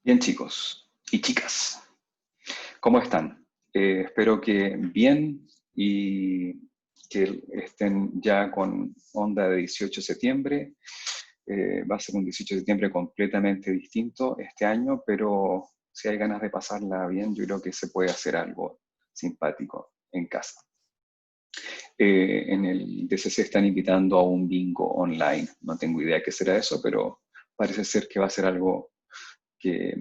Bien, chicos y chicas, ¿cómo están? Espero que bien y que estén ya con onda de 18 de septiembre. Va a ser un 18 de septiembre completamente distinto este año, pero si hay ganas de pasarla bien, yo creo que se puede hacer algo simpático en casa. En el DCC están invitando a un bingo online. No tengo idea qué será eso, pero parece ser que va a ser algo que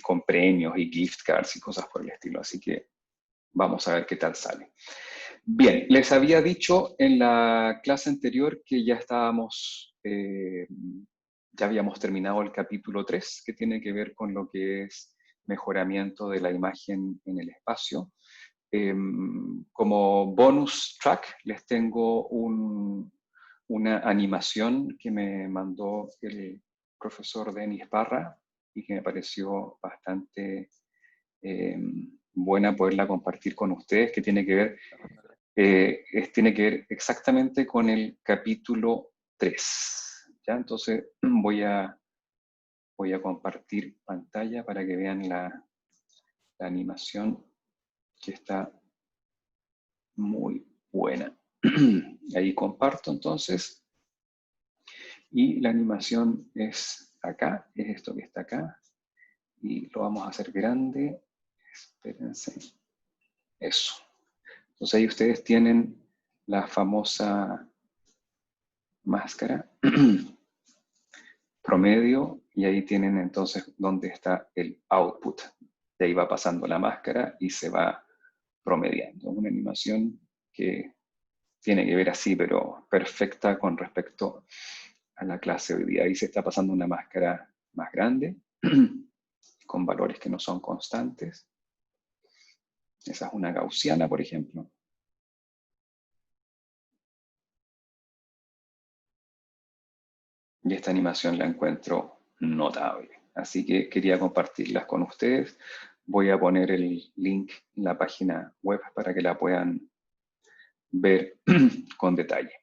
con premios y gift cards y cosas por el estilo. Así que vamos a ver qué tal sale. Bien, les había dicho en la clase anterior que ya habíamos terminado el capítulo 3, que tiene que ver con lo que es mejoramiento de la imagen en el espacio. Como bonus track les tengo una animación que me mandó el profesor Denis Parra y que me pareció bastante eh, buena poderla compartir con ustedes, que tiene que ver exactamente con el capítulo 3. ¿Ya? Entonces voy a compartir pantalla para que vean la animación que está muy buena. Ahí comparto entonces. Y la animación es acá, es esto que está acá. Y lo vamos a hacer grande. Espérense. Eso. Entonces ahí ustedes tienen la famosa máscara promedio y ahí tienen entonces dónde está el output. De ahí va pasando la máscara y se va promediando. Una animación que tiene que ver así, pero perfecta con respecto a la clase hoy día. Ahí se está pasando una máscara más grande, con valores que no son constantes. Esa es una gaussiana, por ejemplo. Y esta animación la encuentro notable. Así que quería compartirlas con ustedes. Voy a poner el link en la página web para que la puedan ver con detalle.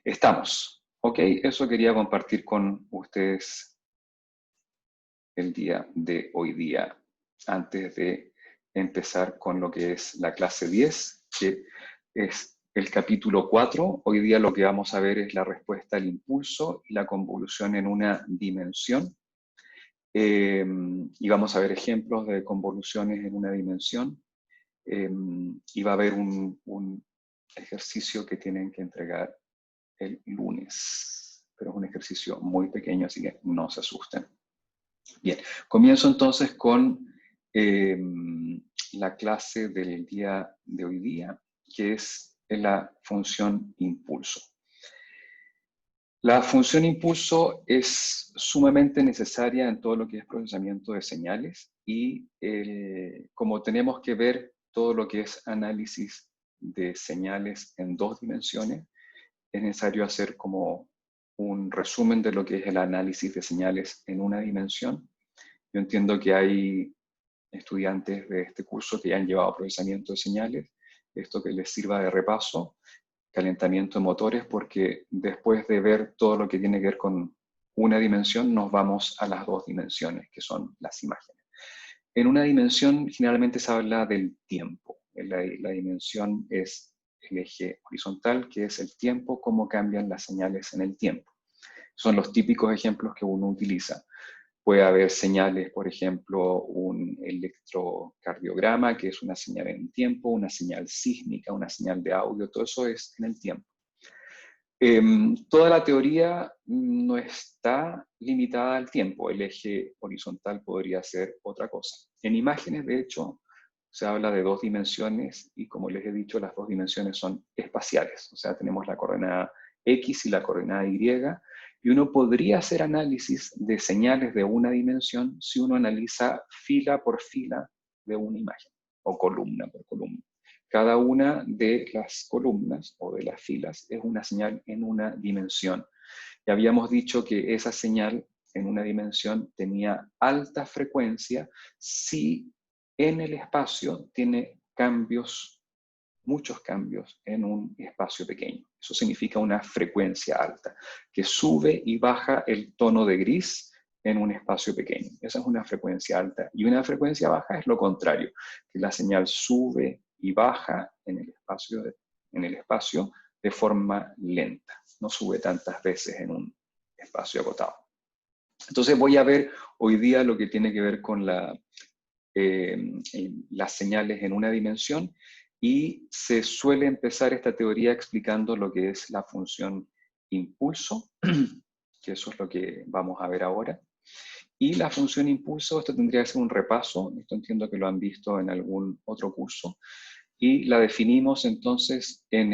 Estamos. Ok, eso quería compartir con ustedes el día de hoy día, antes de empezar con lo que es la clase 10, que es el capítulo 4. Hoy día lo que vamos a ver es la respuesta al impulso y la convolución en una dimensión. Y vamos a ver ejemplos de convoluciones en una dimensión. Y va a haber un ejercicio que tienen que entregar el lunes, pero es un ejercicio muy pequeño, así que no se asusten. Bien, comienzo entonces con eh, la clase del día de hoy día, que es la función impulso. La función impulso es sumamente necesaria en todo lo que es procesamiento de señales y como tenemos que ver todo lo que es análisis de señales en dos dimensiones, es necesario hacer como un resumen de lo que es el análisis de señales en una dimensión. Yo entiendo que hay estudiantes de este curso que ya han llevado procesamiento de señales, esto que les sirva de repaso, calentamiento de motores, porque después de ver todo lo que tiene que ver con una dimensión, nos vamos a las dos dimensiones, que son las imágenes. En una dimensión generalmente se habla del tiempo. La dimensión es el eje horizontal, que es el tiempo, cómo cambian las señales en el tiempo. Son los típicos ejemplos que uno utiliza. Puede haber señales, por ejemplo, un electrocardiograma, que es una señal en el tiempo, una señal sísmica, una señal de audio, todo eso es en el tiempo. Toda la teoría no está limitada al tiempo, el eje horizontal podría ser otra cosa. En imágenes, de hecho, se habla de dos dimensiones y como les he dicho, las dos dimensiones son espaciales, o sea, tenemos la coordenada X y la coordenada Y, y uno podría hacer análisis de señales de una dimensión si uno analiza fila por fila de una imagen, o columna por columna. Cada una de las columnas o de las filas es una señal en una dimensión. Y habíamos dicho que esa señal en una dimensión tenía alta frecuencia si en el espacio tiene cambios, muchos cambios en un espacio pequeño. Eso significa una frecuencia alta, que sube y baja el tono de gris en un espacio pequeño. Esa es una frecuencia alta. Y una frecuencia baja es lo contrario, que la señal sube y baja en el espacio de forma lenta. No sube tantas veces en un espacio acotado. Entonces voy a ver hoy día lo que tiene que ver con las señales en una dimensión, y se suele empezar esta teoría explicando lo que es la función impulso, que eso es lo que vamos a ver ahora. Y la función impulso, esto tendría que ser un repaso, esto entiendo que lo han visto en algún otro curso, y la definimos entonces en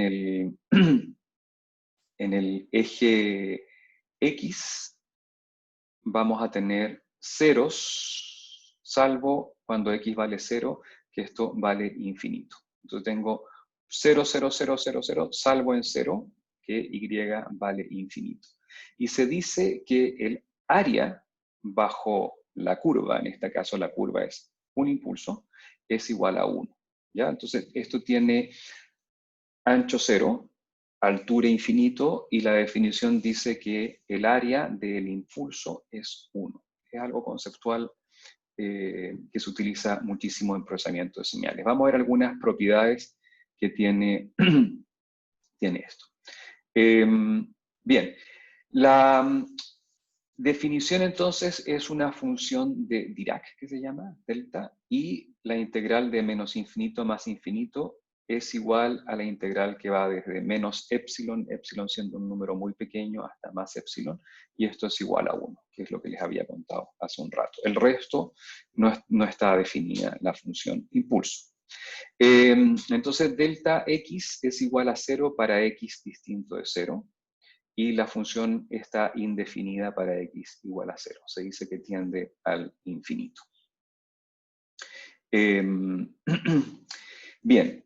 el eje X. Vamos a tener ceros, salvo cuando X vale 0, que esto vale infinito. Entonces tengo 0, 0, 0, 0, 0, salvo en 0, que Y vale infinito. Y se dice que el área bajo la curva, en este caso la curva es un impulso, es igual a 1. ¿Ya? Entonces esto tiene ancho 0, altura infinito, y la definición dice que el área del impulso es 1. Es algo conceptual que se utiliza muchísimo en procesamiento de señales. Vamos a ver algunas propiedades que tiene, tiene esto. Bien, la definición entonces es una función de Dirac, que se llama delta, y la integral de menos infinito más infinito es igual a la integral que va desde menos épsilon, épsilon siendo un número muy pequeño, hasta más épsilon, y esto es igual a 1, que es lo que les había contado hace un rato. El resto no está definida la función impulso. Entonces, delta x es igual a 0 para x distinto de 0, y la función está indefinida para x igual a 0. Se dice que tiende al infinito. Bien,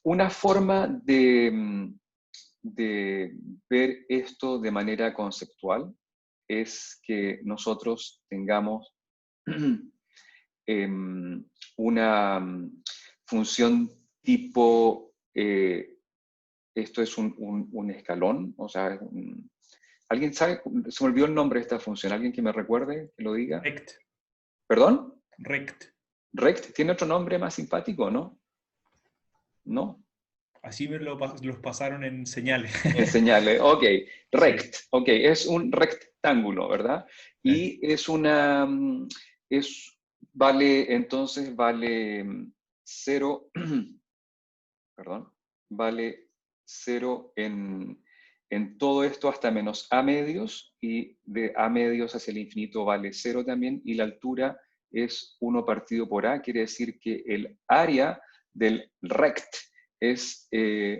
una forma de ver esto de manera conceptual es que nosotros tengamos una función tipo, esto es un escalón, o sea, ¿alguien sabe? Se me olvidó el nombre de esta función. ¿Alguien que me recuerde, que lo diga? Rect. ¿Perdón? Rect. ¿Rect? ¿Tiene otro nombre más simpático, no? ¿No? Así me los pasaron en señales. Señale, ok. Sí. Rect, ok, es un rectángulo, ¿verdad? Y es entonces vale 0, perdón, vale 0 en todo esto hasta menos a medios, y de a medios hacia el infinito vale 0 también, y la altura es 1 partido por a, quiere decir que el área del rect es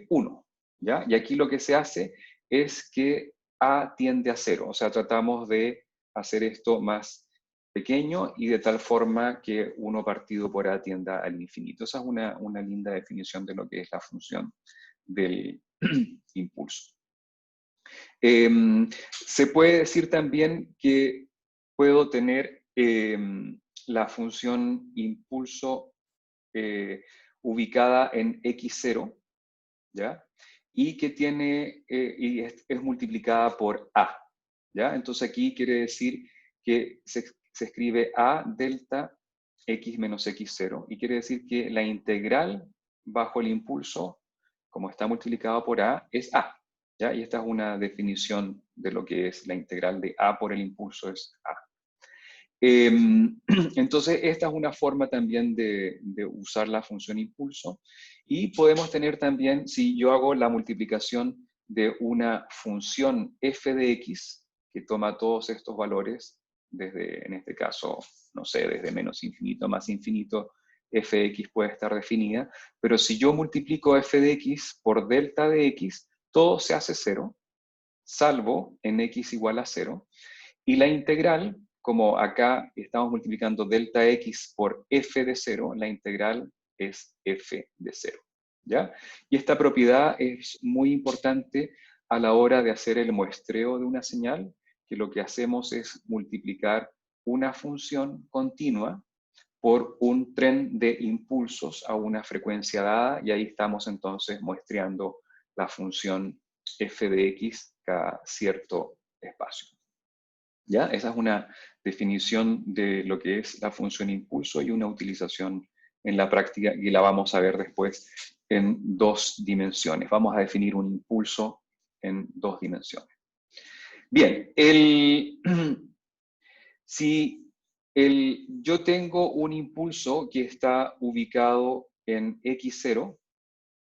1, ¿ya? Y aquí lo que se hace es que a tiende a 0, o sea, tratamos de hacer esto más pequeño y de tal forma que 1 partido por a tienda al infinito. Esa es una linda definición de lo que es la función del impulso. Se puede decir también que puedo tener la función impulso ubicada en x0, ¿ya? Y que tiene, y es multiplicada por a, ¿ya? Entonces aquí quiere decir que se escribe a delta x menos x0, y quiere decir que la integral bajo el impulso, como está multiplicado por a, es a, ¿ya? Y esta es una definición de lo que es la integral de a por el impulso, es a. Entonces, esta es una forma también de usar la función impulso. Y podemos tener también, si yo hago la multiplicación de una función f de x, que toma todos estos valores, desde, en este caso, no sé, desde menos infinito a más infinito, f de x puede estar definida, pero si yo multiplico f de x por delta de x, todo se hace 0, salvo en x igual a 0, y la integral, como acá estamos multiplicando delta x por f de 0, la integral es f de 0, ¿ya? Y esta propiedad es muy importante a la hora de hacer el muestreo de una señal, que lo que hacemos es multiplicar una función continua por un tren de impulsos a una frecuencia dada, y ahí estamos entonces muestreando la función f de x cada cierto espacio. ¿Ya? Esa es una definición de lo que es la función impulso y una utilización en la práctica, y la vamos a ver después en 2 dimensiones. Vamos a definir un impulso en 2 dimensiones. Bien, si yo tengo un impulso que está ubicado en x0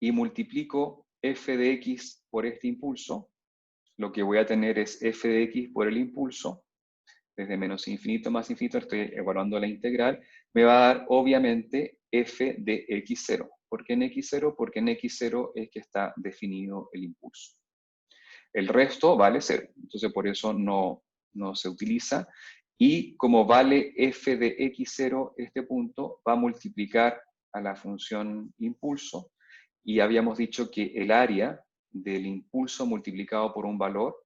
y multiplico f de x por este impulso, lo que voy a tener es f de x por el impulso, desde menos infinito más infinito, estoy evaluando la integral, me va a dar obviamente f de x0. ¿Por qué en x0? Porque en x0 es que está definido el impulso. El resto vale 0, entonces por eso no se utiliza. Y como vale f de x0 este punto, va a multiplicar a la función impulso, y habíamos dicho que el área del impulso multiplicado por un valor,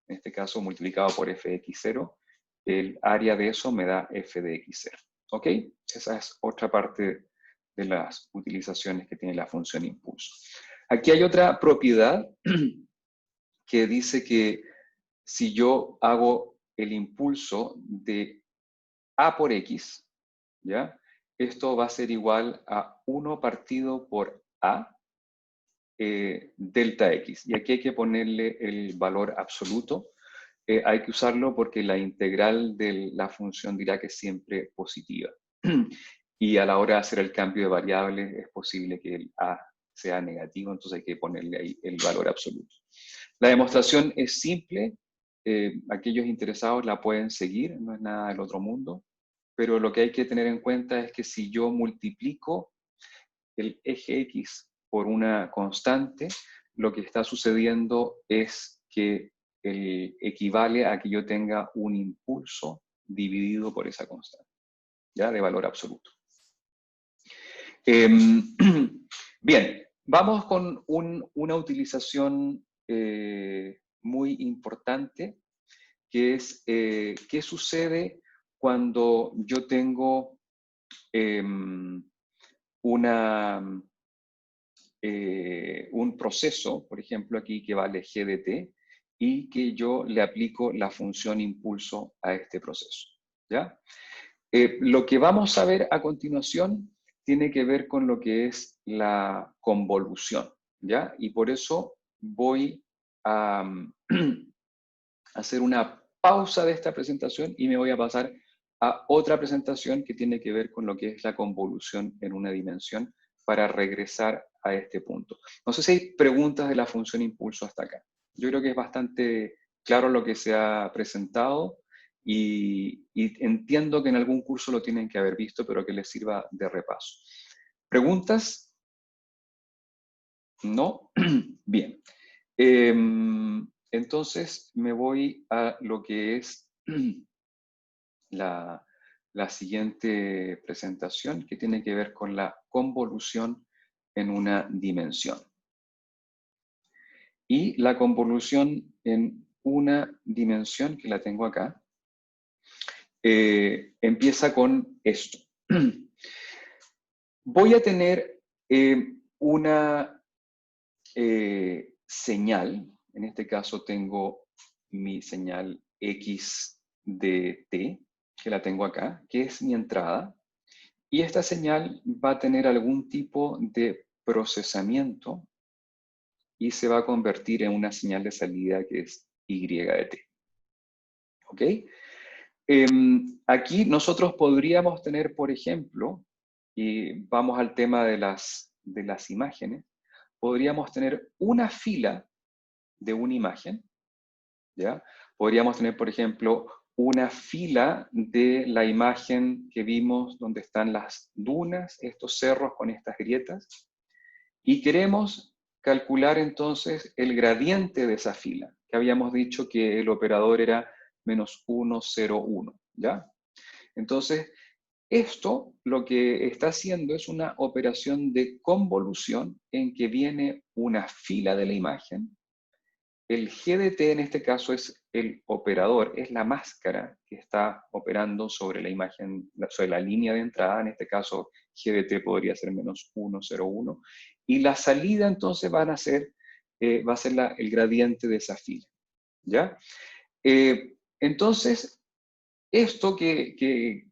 en este caso multiplicado por f de x0, el área de eso me da f de x0. ¿Ok? Esa es otra parte de las utilizaciones que tiene la función impulso. Aquí hay otra propiedad que dice que si yo hago el impulso de a por x, ¿ya? Esto va a ser igual a 1 partido por a delta x. Y aquí hay que ponerle el valor absoluto. Hay que usarlo porque la integral de la función dirá que es siempre positiva. Y a la hora de hacer el cambio de variables es posible que el a sea negativo, entonces hay que ponerle ahí el valor absoluto. La demostración es simple, aquellos interesados la pueden seguir, no es nada del otro mundo, pero lo que hay que tener en cuenta es que si yo multiplico el eje X por una constante, lo que está sucediendo es que equivale a que yo tenga un impulso dividido por esa constante, ¿ya? De valor absoluto. Bien, vamos con una utilización muy importante, que es qué sucede cuando yo tengo un proceso, por ejemplo aquí que vale g de t, y que yo le aplico la función impulso a este proceso, ¿ya? Lo que vamos a ver a continuación tiene que ver con lo que es la convolución, ¿ya? Y por eso voy a hacer una pausa de esta presentación y me voy a pasar a otra presentación que tiene que ver con lo que es la convolución en una dimensión para regresar a este punto. No sé si hay preguntas de la función impulso hasta acá. Yo creo que es bastante claro lo que se ha presentado y entiendo que en algún curso lo tienen que haber visto, pero que les sirva de repaso. ¿Preguntas? ¿No? Bien. Entonces me voy a lo que es la siguiente presentación, que tiene que ver con la convolución en una dimensión. Y la convolución en una dimensión, que la tengo acá, empieza con esto. Voy a tener una señal, en este caso tengo mi señal x de t, que la tengo acá, que es mi entrada, y esta señal va a tener algún tipo de procesamiento y se va a convertir en una señal de salida que es y de t. ¿Ok? Aquí nosotros podríamos tener, por ejemplo, y vamos al tema de las imágenes, podríamos tener una fila de una imagen, ¿ya? Podríamos tener, por ejemplo, una fila de la imagen que vimos donde están las dunas, estos cerros con estas grietas, y queremos calcular entonces el gradiente de esa fila, que habíamos dicho que el operador era menos 1, 0, 1, ¿ya? Entonces, esto lo que está haciendo es una operación de convolución en que viene una fila de la imagen. El GDT en este caso es el operador, es la máscara que está operando sobre la imagen, sobre la línea de entrada, en este caso GDT podría ser menos 1, 0, 1, y la salida entonces va a ser el gradiente de esa fila, ¿ya? Entonces, esto que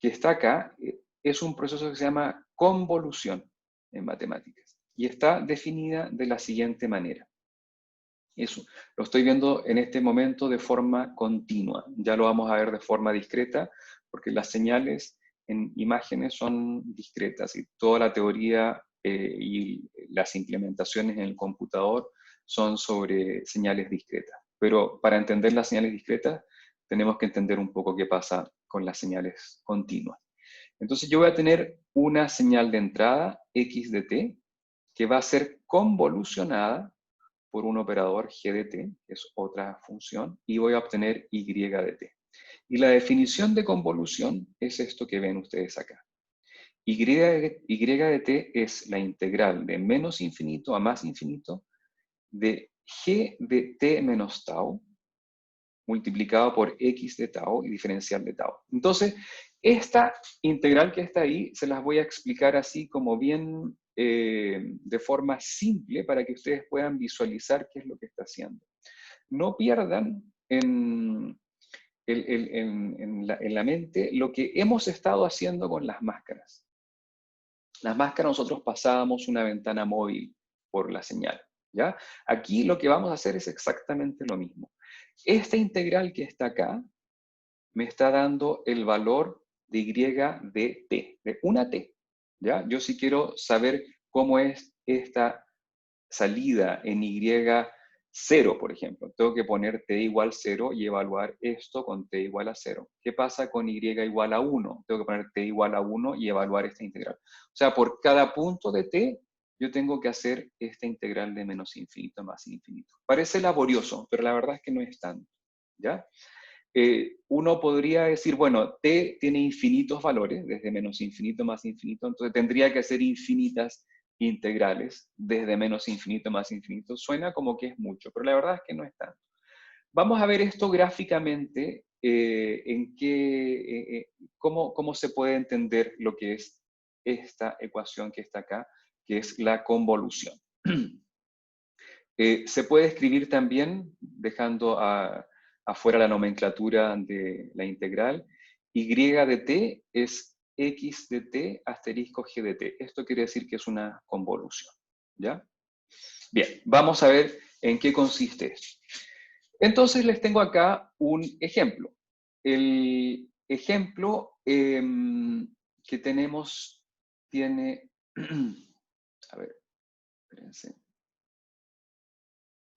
está acá es un proceso que se llama convolución en matemáticas y está definida de la siguiente manera. Eso, lo estoy viendo en este momento de forma continua. Ya lo vamos a ver de forma discreta, porque las señales en imágenes son discretas y toda la teoría y las implementaciones en el computador son sobre señales discretas. Pero para entender las señales discretas, tenemos que entender un poco qué pasa con las señales continuas. Entonces yo voy a tener una señal de entrada, x de t, que va a ser convolucionada por un operador g de t, que es otra función, y voy a obtener y de t. Y la definición de convolución es esto que ven ustedes acá. Y de t es la integral de menos infinito a más infinito de g de t menos tau multiplicado por x de tau y diferencial de tau. Entonces, esta integral que está ahí se las voy a explicar así como bien de forma simple para que ustedes puedan visualizar qué es lo que está haciendo. No pierdan en la mente lo que hemos estado haciendo con las máscaras. Las máscaras nosotros pasábamos una ventana móvil por la señal, ¿ya? Aquí lo que vamos a hacer es exactamente lo mismo. Esta integral que está acá me está dando el valor de y de t, de una t, ¿ya? Yo si quiero saber cómo es esta salida en y0, por ejemplo, tengo que poner t igual 0 y evaluar esto con t igual a 0. ¿Qué pasa con y igual a 1? Tengo que poner t igual a 1 y evaluar esta integral. O sea, por cada punto de t, yo tengo que hacer esta integral de menos infinito a más infinito. Parece laborioso, pero la verdad es que no es tanto, ¿ya? Uno podría decir, bueno, t tiene infinitos valores, desde menos infinito más infinito, entonces tendría que hacer infinitas integrales desde menos infinito más infinito. Suena como que es mucho, pero la verdad es que no es tanto. Vamos a ver esto gráficamente, cómo se puede entender lo que es esta ecuación que está acá, que es la convolución. Se puede escribir también, dejando afuera la nomenclatura de la integral, y de t es x de t asterisco g de t. Esto quiere decir que es una convolución, ¿ya? Bien, vamos a ver en qué consiste esto. Entonces les tengo acá un ejemplo. El ejemplo que tenemos tiene... A ver, espérense.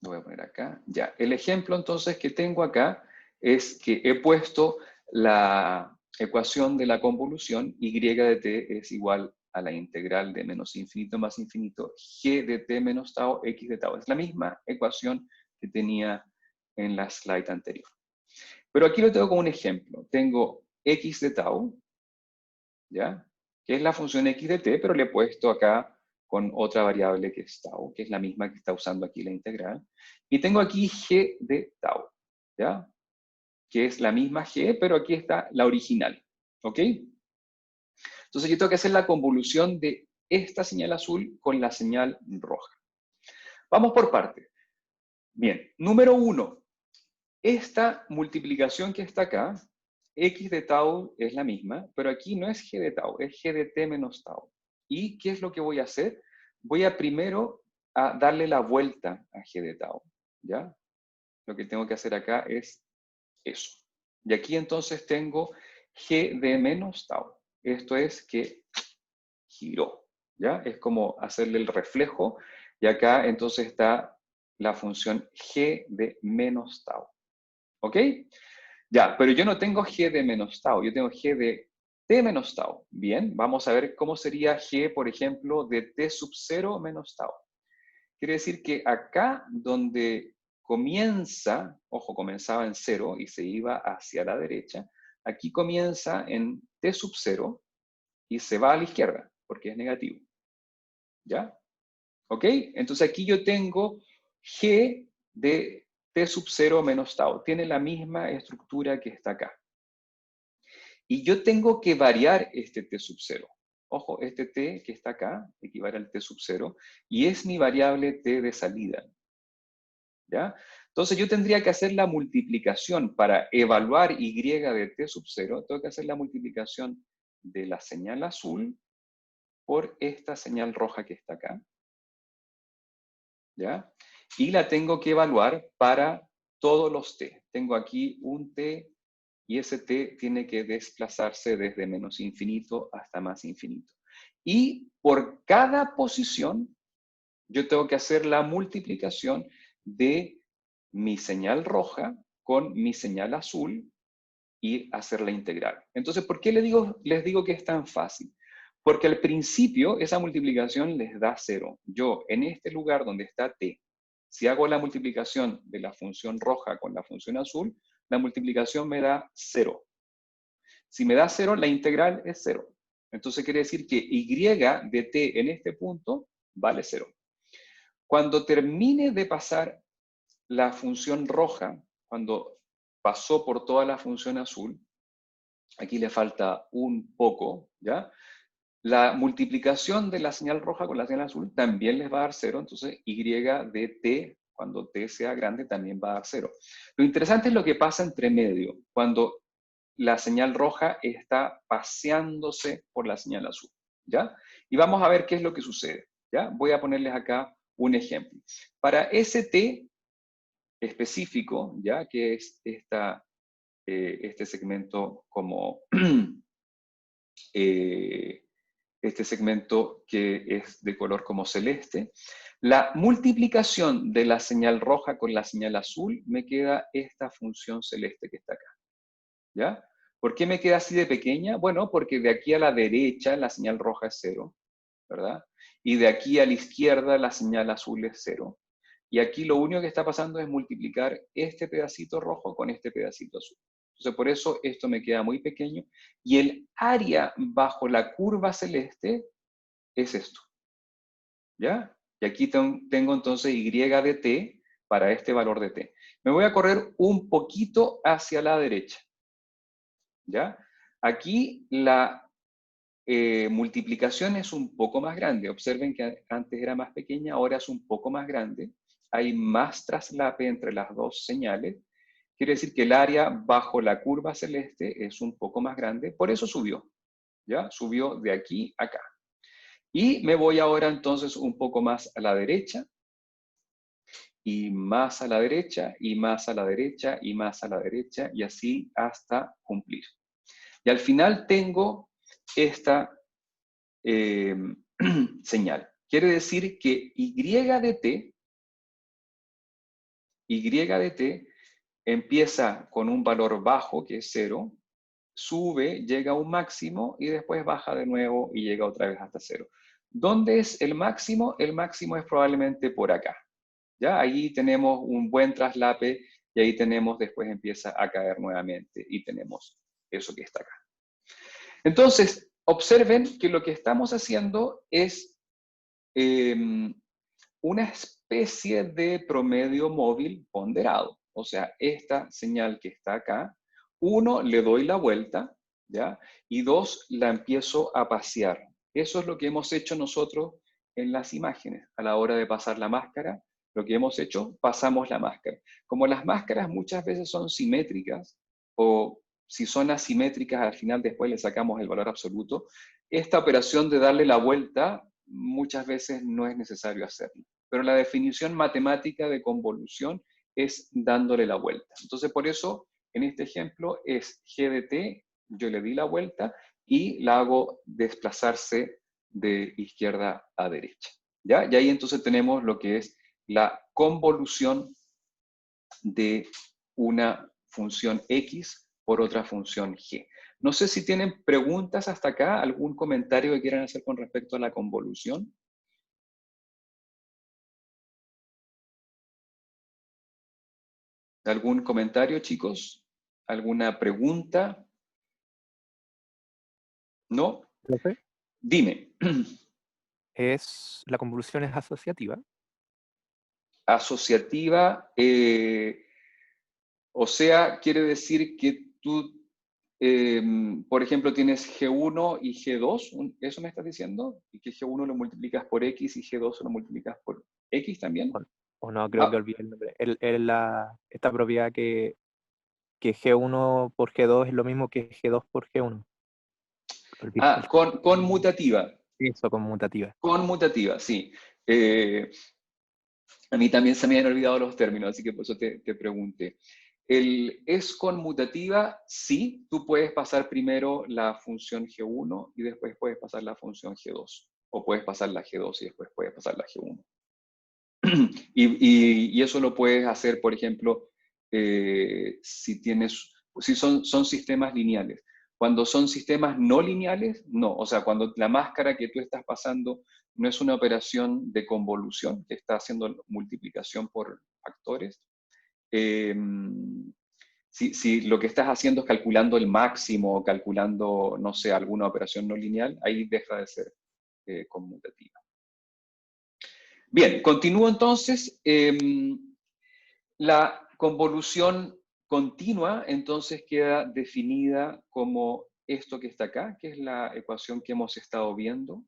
Lo voy a poner acá. Ya, el ejemplo entonces que tengo acá es que he puesto la ecuación de la convolución y de t es igual a la integral de menos infinito más infinito g de t menos tau x de tau. Es la misma ecuación que tenía en la slide anterior. Pero aquí lo tengo como un ejemplo. Tengo x de tau, ¿ya? Que es la función x de t, pero le he puesto acá con otra variable que es tau, que es la misma que está usando aquí la integral. Y tengo aquí g de tau, ¿ya? Que es la misma g, pero aquí está la original, ¿ok? Entonces yo tengo que hacer la convolución de esta señal azul con la señal roja. Vamos por partes. Bien, número 1. Esta multiplicación que está acá, x de tau es la misma, pero aquí no es g de tau, es g de t menos tau. ¿Y qué es lo que voy a hacer? Voy a primero a darle la vuelta a g de tau, ¿ya? Lo que tengo que hacer acá es eso. Y aquí entonces tengo g de menos tau. Esto es que giró, ¿ya? Es como hacerle el reflejo, y acá entonces está la función g de menos tau. ¿Ok? Ya, pero yo no tengo g de menos tau, yo tengo g de t menos tau. Bien, vamos a ver cómo sería g, por ejemplo, de t sub 0 menos tau. Quiere decir que acá donde comienza, ojo, comenzaba en 0 y se iba hacia la derecha, aquí comienza en t sub 0 y se va a la izquierda, porque es negativo. ¿Ya? ¿Ok? Entonces aquí yo tengo g de t sub 0 menos tau. Tiene la misma estructura que está acá. Y yo tengo que variar este t sub 0. Ojo, este t que está acá equivale al t sub 0 y es mi variable t de salida. ¿Ya? Entonces yo tendría que hacer la multiplicación para evaluar y de t sub 0, tengo que hacer la multiplicación de la señal azul por esta señal roja que está acá, ¿ya? Y la tengo que evaluar para todos los t. Tengo aquí un t y ese t tiene que desplazarse desde menos infinito hasta más infinito. Y por cada posición, yo tengo que hacer la multiplicación de mi señal roja con mi señal azul y hacer la integral. Entonces, ¿por qué les digo que es tan fácil? Porque al principio esa multiplicación les da 0. Yo, en este lugar donde está t, si hago la multiplicación de la función roja con la función azul, la multiplicación me da 0. Si me da 0, la integral es 0. Entonces quiere decir que y de t en este punto vale 0. Cuando termine de pasar la función roja, cuando pasó por toda la función azul, aquí le falta un poco, ¿ya? La multiplicación de la señal roja con la señal azul también les va a dar 0, entonces y de t, cuando t sea grande, también va a dar 0. Lo interesante es lo que pasa entre medio, cuando la señal roja está paseándose por la señal azul, ¿ya? Y vamos a ver qué es lo que sucede, ¿ya? Voy a ponerles acá un ejemplo. Para ese t específico, ¿ya? Que es este segmento como este segmento que es de color como celeste, la multiplicación de la señal roja con la señal azul me queda esta función celeste que está acá, ¿ya? ¿Por qué me queda así de pequeña? Bueno, porque de aquí a la derecha la señal roja es 0, ¿verdad? Y de aquí a la izquierda la señal azul es 0. Y aquí lo único que está pasando es multiplicar este pedacito rojo con este pedacito azul. Entonces, por eso esto me queda muy pequeño. Y el área bajo la curva celeste es esto, ¿ya? Y aquí tengo entonces y de t para este valor de t. Me voy a correr un poquito hacia la derecha, ¿ya? Aquí la multiplicación es un poco más grande. Observen que antes era más pequeña, ahora es un poco más grande. Hay más traslape entre las dos señales. Quiere decir que el área bajo la curva celeste es un poco más grande, por eso subió, ¿ya? Subió de aquí a acá. Y me voy ahora entonces un poco más a la derecha, y más a la derecha, y más a la derecha, y más a la derecha, y así hasta cumplir. Y al final tengo esta señal. Quiere decir que y de t empieza con un valor bajo, que es 0, sube, llega a un máximo y después baja de nuevo y llega otra vez hasta 0. ¿Dónde es el máximo? El máximo es probablemente por acá. ¿Ya? Ahí tenemos un buen traslape y ahí tenemos, después empieza a caer nuevamente y tenemos eso que está acá. Entonces, observen que lo que estamos haciendo es una especie de promedio móvil ponderado. O sea, esta señal que está acá, 1, le doy la vuelta, ¿ya? Y 2, la empiezo a pasear. Eso es lo que hemos hecho nosotros en las imágenes. A la hora de pasar la máscara, lo que hemos hecho, pasamos la máscara. Como las máscaras muchas veces son simétricas, o si son asimétricas, al final después le sacamos el valor absoluto, esta operación de darle la vuelta muchas veces no es necesario hacerlo. Pero la definición matemática de convolución es dándole la vuelta. Entonces, por eso, en este ejemplo, es g de t, yo le di la vuelta y la hago desplazarse de izquierda a derecha. ¿Ya? Y ahí entonces tenemos lo que es la convolución de una función x por otra función g. No sé si tienen preguntas hasta acá, algún comentario que quieran hacer con respecto a la convolución. ¿Algún comentario, chicos? ¿Alguna pregunta? ¿No? ¿Profe? Dime. ¿La convolución es asociativa? Asociativa, o sea, quiere decir que tú, por ejemplo, tienes G1 y G2, ¿eso me estás diciendo? ¿Y que G1 lo multiplicas por X y G2 lo multiplicas por X también? O no, creo que olvidé el nombre. Esta propiedad que G1 por G2 es lo mismo que G2 por G1. Conmutativa. Eso, conmutativa. Conmutativa, sí. A mí también se me han olvidado los términos, así que por eso te pregunté. ¿Es conmutativa? Sí, tú puedes pasar primero la función G1 y después puedes pasar la función G2. O puedes pasar la G2 y después puedes pasar la G1. Y eso lo puedes hacer, por ejemplo, si son sistemas lineales. Cuando son sistemas no lineales, no. O sea, cuando la máscara que tú estás pasando no es una operación de convolución, que está haciendo multiplicación por factores. Si lo que estás haciendo es calculando el máximo o calculando, no sé, alguna operación no lineal, ahí deja de ser conmutativa. Bien, continúo entonces. La convolución continua entonces queda definida como esto que está acá, que es la ecuación que hemos estado viendo.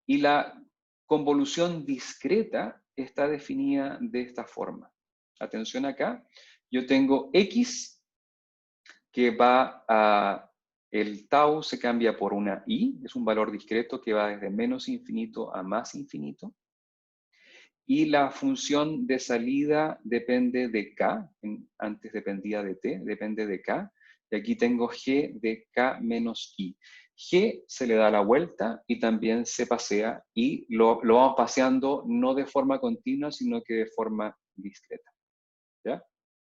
Y la convolución discreta está definida de esta forma. Atención acá, yo tengo x que va a, el tau se cambia por una i, es un valor discreto que va desde menos infinito a más infinito. Y la función de salida depende de k, antes dependía de t, depende de k. Y aquí tengo g de k menos i. G se le da la vuelta y también se pasea y lo vamos paseando no de forma continua, sino que de forma discreta. ¿Ya?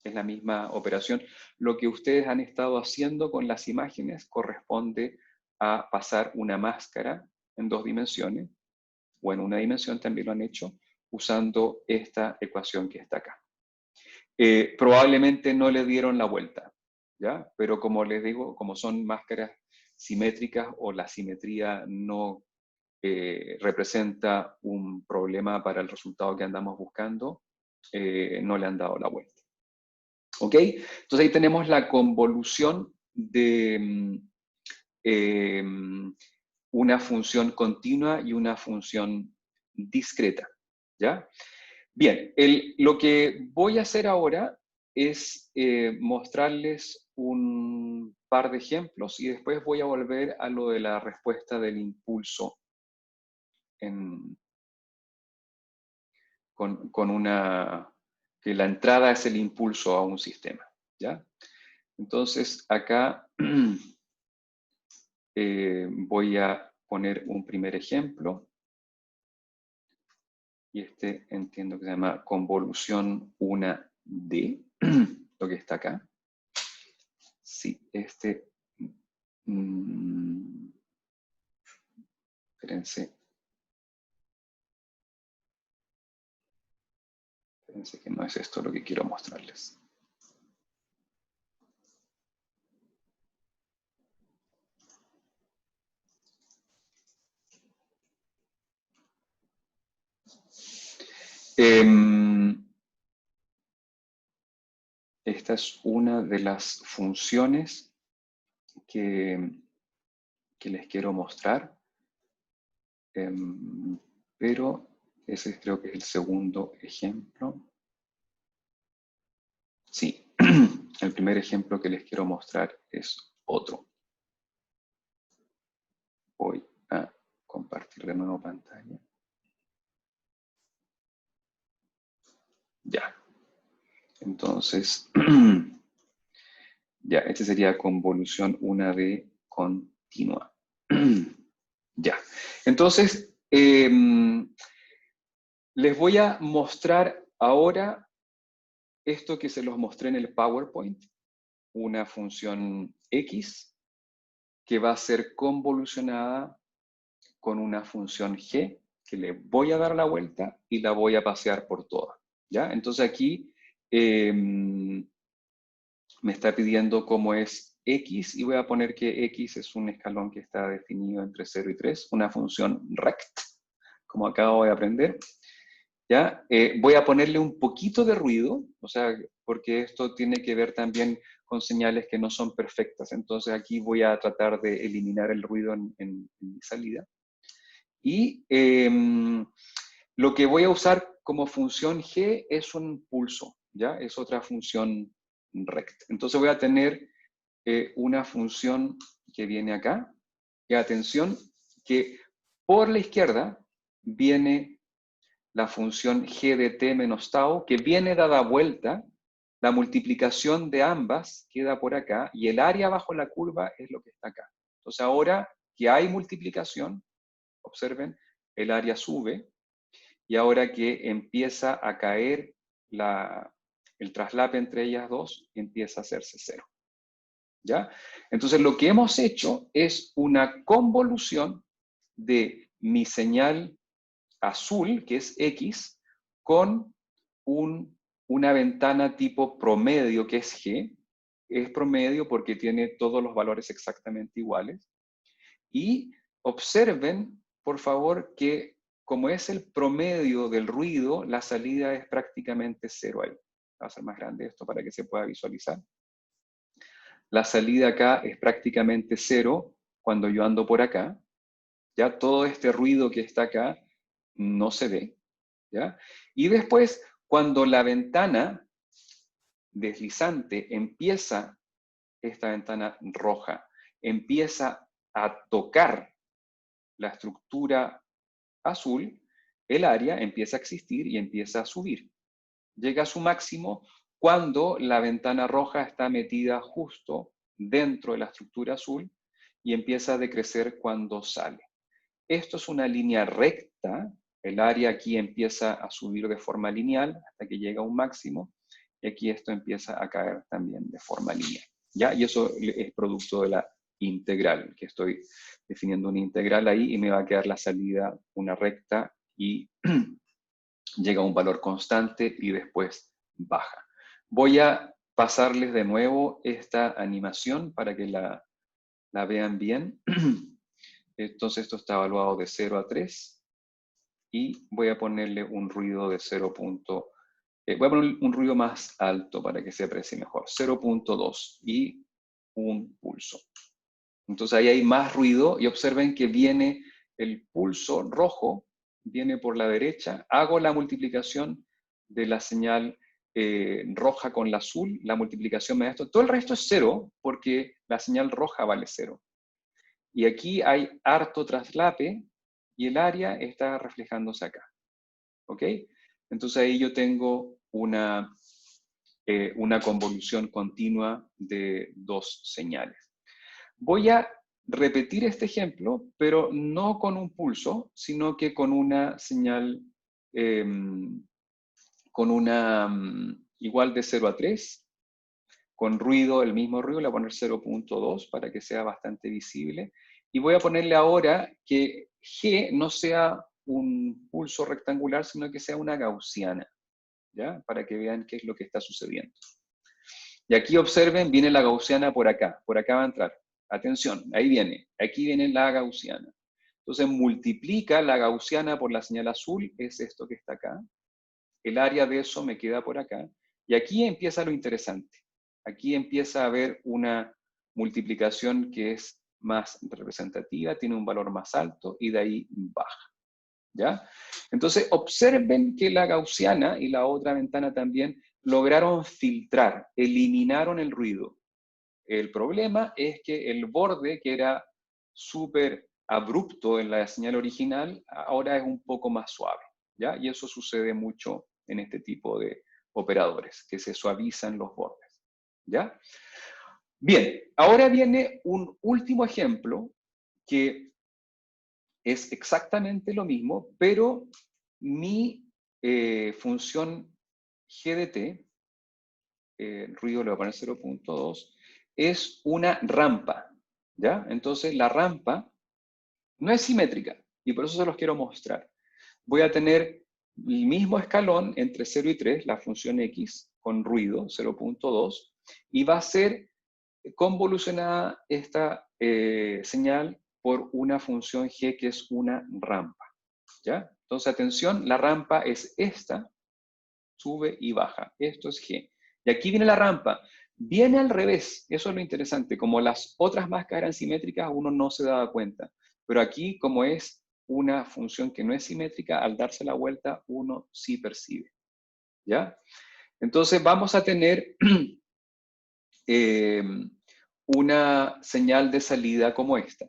Es la misma operación. Lo que ustedes han estado haciendo con las imágenes corresponde a pasar una máscara en 2 dimensiones, o en una dimensión también lo han hecho, usando esta ecuación que está acá. Probablemente no le dieron la vuelta, ¿ya? Pero como les digo, como son máscaras simétricas o la simetría no representa un problema para el resultado que andamos buscando, no le han dado la vuelta. ¿Ok? Entonces ahí tenemos la convolución de una función continua y una función discreta, ¿ya? Bien, lo que voy a hacer ahora es mostrarles un par de ejemplos y después voy a volver a lo de la respuesta del impulso con una, que la entrada es el impulso a un sistema, ¿ya? Entonces acá voy a poner un primer ejemplo. Y este entiendo que se llama convolución 1D, lo que está acá. Sí, espérense. Espérense que no es esto lo que quiero mostrarles. Esta es una de las funciones que les quiero mostrar, pero ese creo que es el segundo ejemplo. Sí, el primer ejemplo que les quiero mostrar es otro. Voy a compartir de nuevo pantalla. Ya. Entonces, ya, este sería convolución 1D continua. Ya. Entonces, les voy a mostrar ahora esto que se los mostré en el PowerPoint, una función X que va a ser convolucionada con una función G que le voy a dar la vuelta y la voy a pasear por toda. ¿Ya? Entonces aquí me está pidiendo cómo es X y voy a poner que X es un escalón que está definido entre 0 y 3, una función rect, como acabo de aprender. ¿Ya? Voy a ponerle un poquito de ruido, o sea, porque esto tiene que ver también con señales que no son perfectas. Entonces aquí voy a tratar de eliminar el ruido en mi salida. Y Lo que voy a usar como función g es un pulso, ¿ya? Es otra función rect. Entonces voy a tener una función que viene acá, y atención, que por la izquierda viene la función g de t menos tau, que viene dada vuelta, la multiplicación de ambas queda por acá, y el área bajo la curva es lo que está acá. Entonces ahora que hay multiplicación, observen, el área sube, y ahora que empieza a caer el traslape entre ellas dos, empieza a hacerse cero. ¿Ya? Entonces lo que hemos hecho es una convolución de mi señal azul, que es X, con una ventana tipo promedio, que es G. Es promedio porque tiene todos los valores exactamente iguales. Y observen, por favor, que como es el promedio del ruido, la salida es prácticamente cero ahí. Voy a hacer más grande esto para que se pueda visualizar. La salida acá es prácticamente cero cuando yo ando por acá. Ya todo este ruido que está acá no se ve. ¿Ya? Y después, cuando la ventana deslizante empieza, esta ventana roja, empieza a tocar la estructura azul, el área empieza a existir y empieza a subir. Llega a su máximo cuando la ventana roja está metida justo dentro de la estructura azul y empieza a decrecer cuando sale. Esto es una línea recta, el área aquí empieza a subir de forma lineal hasta que llega a un máximo, y aquí esto empieza a caer también de forma lineal. ¿Ya? Y eso es producto de la integral, que estoy definiendo una integral ahí y me va a quedar la salida una recta y llega a un valor constante y después baja. Voy a pasarles de nuevo esta animación para que la vean bien. Entonces esto está evaluado de 0 a 3 y voy a ponerle un ruido de 0. Voy a poner un ruido más alto para que se aprecie mejor, 0.2 y un pulso. Entonces ahí hay más ruido y observen que viene el pulso rojo, viene por la derecha, hago la multiplicación de la señal roja con la azul, la multiplicación me da esto, todo el resto es 0 porque la señal roja vale 0. Y aquí hay harto traslape y el área está reflejándose acá. ¿Ok? Entonces ahí yo tengo una convolución continua de dos señales. Voy a repetir este ejemplo, pero no con un pulso, sino que con una señal, igual de 0 a 3, con ruido, el mismo ruido, le voy a poner 0.2 para que sea bastante visible. Y voy a ponerle ahora que G no sea un pulso rectangular, sino que sea una gaussiana, ¿ya? Para que vean qué es lo que está sucediendo. Y aquí observen, viene la gaussiana por acá va a entrar. Atención, ahí viene, aquí viene la gaussiana. Entonces multiplica la gaussiana por la señal azul, es esto que está acá. El área de eso me queda por acá. Y aquí empieza lo interesante. Aquí empieza a haber una multiplicación que es más representativa, tiene un valor más alto y de ahí baja. ¿Ya? Entonces, observen que la gaussiana y la otra ventana también lograron filtrar, eliminaron el ruido. El problema es que el borde, que era súper abrupto en la señal original, ahora es un poco más suave. ¿Ya? Y eso sucede mucho en este tipo de operadores, que se suavizan los bordes. ¿Ya? Bien, ahora viene un último ejemplo que es exactamente lo mismo, pero mi función GDT, ruido le voy a poner 0.2, es una rampa, ¿ya? Entonces la rampa no es simétrica, y por eso se los quiero mostrar. Voy a tener el mismo escalón entre 0 y 3, la función X, con ruido, 0.2, y va a ser convolucionada esta señal por una función G que es una rampa. ¿Ya? Entonces, atención, la rampa es esta, sube y baja. Esto es G. Y aquí viene la rampa. Viene al revés. Eso es lo interesante. Como las otras máscaras eran simétricas, uno no se daba cuenta. Pero aquí, como es una función que no es simétrica, al darse la vuelta uno sí percibe. ¿Ya? Entonces vamos a tener una señal de salida como esta.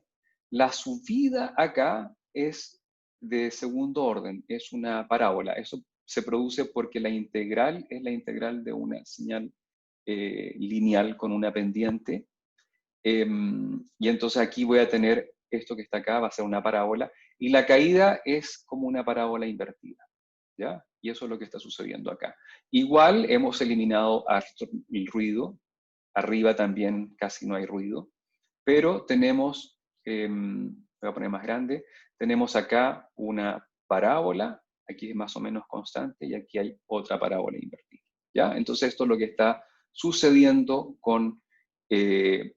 La subida acá es de segundo orden, es una parábola. Eso se produce porque la integral es la integral de una señal lineal con una pendiente. Y entonces aquí voy a tener esto que está acá, va a ser una parábola, y la caída es como una parábola invertida. ¿Ya? Y eso es lo que está sucediendo acá. Igual hemos eliminado el ruido, arriba también casi no hay ruido, pero tenemos, voy a poner más grande, tenemos acá una parábola, aquí es más o menos constante, y aquí hay otra parábola invertida. ¿Ya? Entonces esto es lo que está sucediendo con el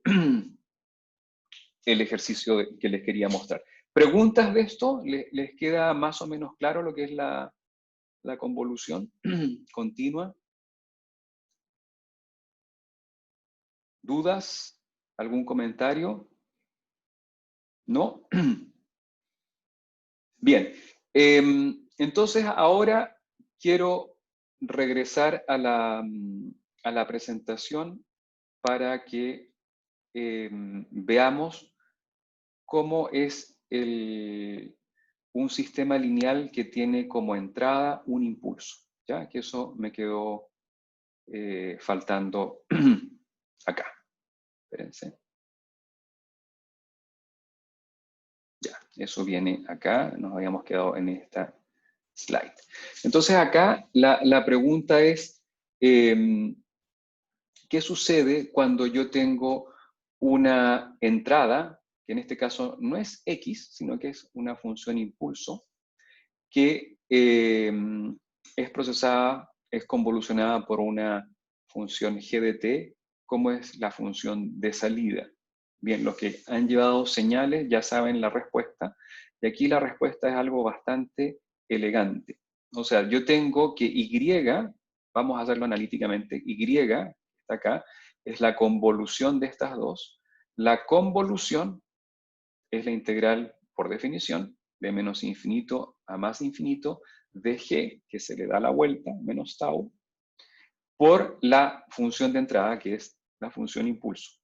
ejercicio que les quería mostrar. ¿Preguntas de esto? ¿Les queda más o menos claro lo que es la convolución continua? ¿Dudas? ¿Algún comentario? ¿No? Bien. Entonces ahora quiero regresar a la presentación para que veamos cómo es un sistema lineal que tiene como entrada un impulso. ¿Ya? Que eso me quedó faltando acá. Espérense. Ya, eso viene acá, nos habíamos quedado en esta slide. Entonces acá la pregunta es, ¿qué sucede cuando yo tengo una entrada, que en este caso no es x, sino que es una función impulso, que es procesada, es convolucionada por una función g de t, como es la función de salida? Bien, los que han llevado señales ya saben la respuesta, y aquí la respuesta es algo bastante elegante. O sea, yo tengo que y, vamos a hacerlo analíticamente, y, está acá, es la convolución de estas dos. La convolución es la integral, por definición, de menos infinito a más infinito de g, que se le da la vuelta, menos tau, por la función de entrada, que es la función impulso.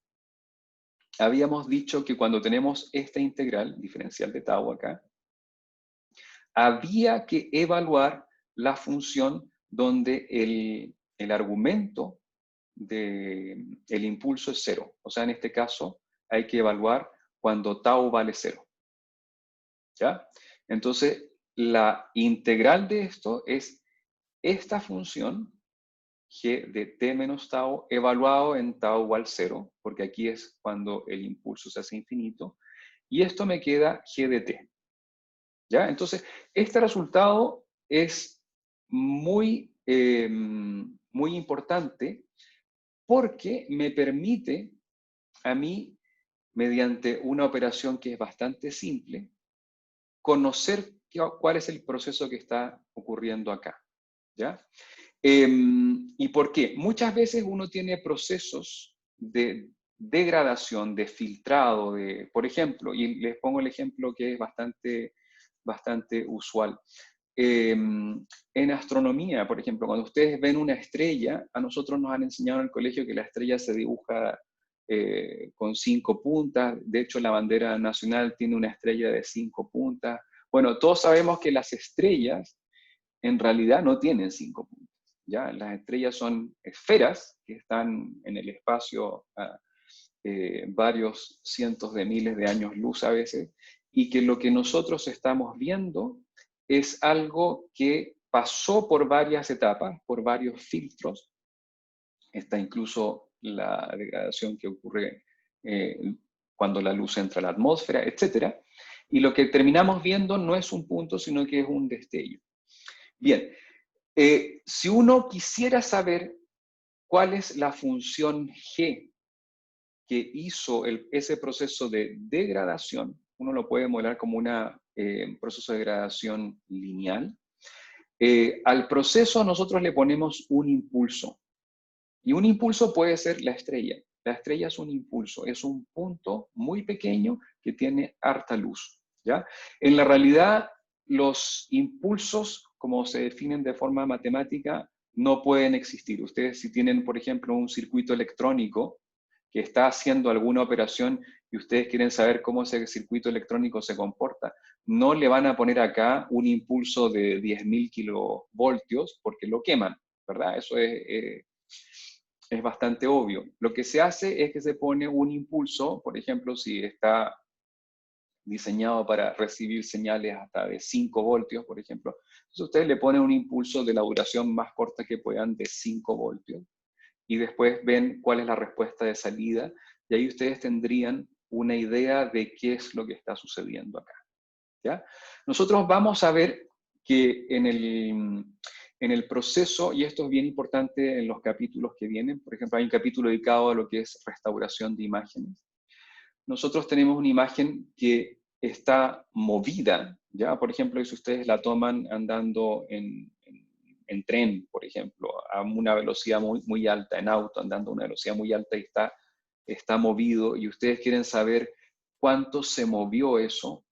Habíamos dicho que cuando tenemos esta integral, diferencial de tau acá, había que evaluar la función donde el argumento del impulso es 0. O sea, en este caso hay que evaluar cuando tau vale 0. ¿Ya? Entonces, la integral de esto es esta función, g de t menos tau, evaluado en tau igual 0, porque aquí es cuando el impulso se hace infinito, y esto me queda g de t. ¿Ya? Entonces, este resultado es muy, muy importante porque me permite a mí, mediante una operación que es bastante simple, conocer cuál es el proceso que está ocurriendo acá. ¿Ya? ¿Y por qué? Muchas veces uno tiene procesos de degradación, de filtrado, por ejemplo, y les pongo el ejemplo que es bastante usual. En astronomía, por ejemplo, cuando ustedes ven una estrella, a nosotros nos han enseñado en el colegio que la estrella se dibuja con 5 puntas. De hecho, la bandera nacional tiene una estrella de 5 puntas. Bueno, todos sabemos que las estrellas en realidad no tienen 5 puntas. ¿Ya? Las estrellas son esferas que están en el espacio a varios cientos de miles de años luz a veces, y que lo que nosotros estamos viendo es algo que pasó por varias etapas, por varios filtros. Está incluso la degradación que ocurre cuando la luz entra a la atmósfera, etc. Y lo que terminamos viendo no es un punto, sino que es un destello. Bien, si uno quisiera saber cuál es la función G que hizo ese proceso de degradación, uno lo puede modelar como un proceso de degradación lineal. Al proceso nosotros le ponemos un impulso. Y un impulso puede ser la estrella. La estrella es un impulso, es un punto muy pequeño que tiene harta luz. ¿ya? En la realidad, los impulsos, como se definen de forma matemática, no pueden existir. Ustedes si tienen, por ejemplo, un circuito electrónico que está haciendo alguna operación y ustedes quieren saber cómo ese circuito electrónico se comporta, no le van a poner acá un impulso de 10.000 kilovoltios porque lo queman, ¿verdad? Eso es bastante obvio. Lo que se hace es que se pone un impulso, por ejemplo, si está diseñado para recibir señales hasta de 5 voltios, por ejemplo. Entonces ustedes le ponen un impulso de la duración más corta que puedan de 5 voltios y después ven cuál es la respuesta de salida y ahí ustedes tendrían una idea de qué es lo que está sucediendo acá. ¿Ya? Nosotros vamos a ver que en el proceso, y esto es bien importante en los capítulos que vienen, por ejemplo, hay un capítulo dedicado a lo que es restauración de imágenes. Nosotros tenemos una imagen que está movida, ¿ya? Por ejemplo, si ustedes la toman andando en tren, por ejemplo, a una velocidad muy, muy alta, en auto, andando a una velocidad muy alta y está movido, y ustedes quieren saber cuánto se movió eso,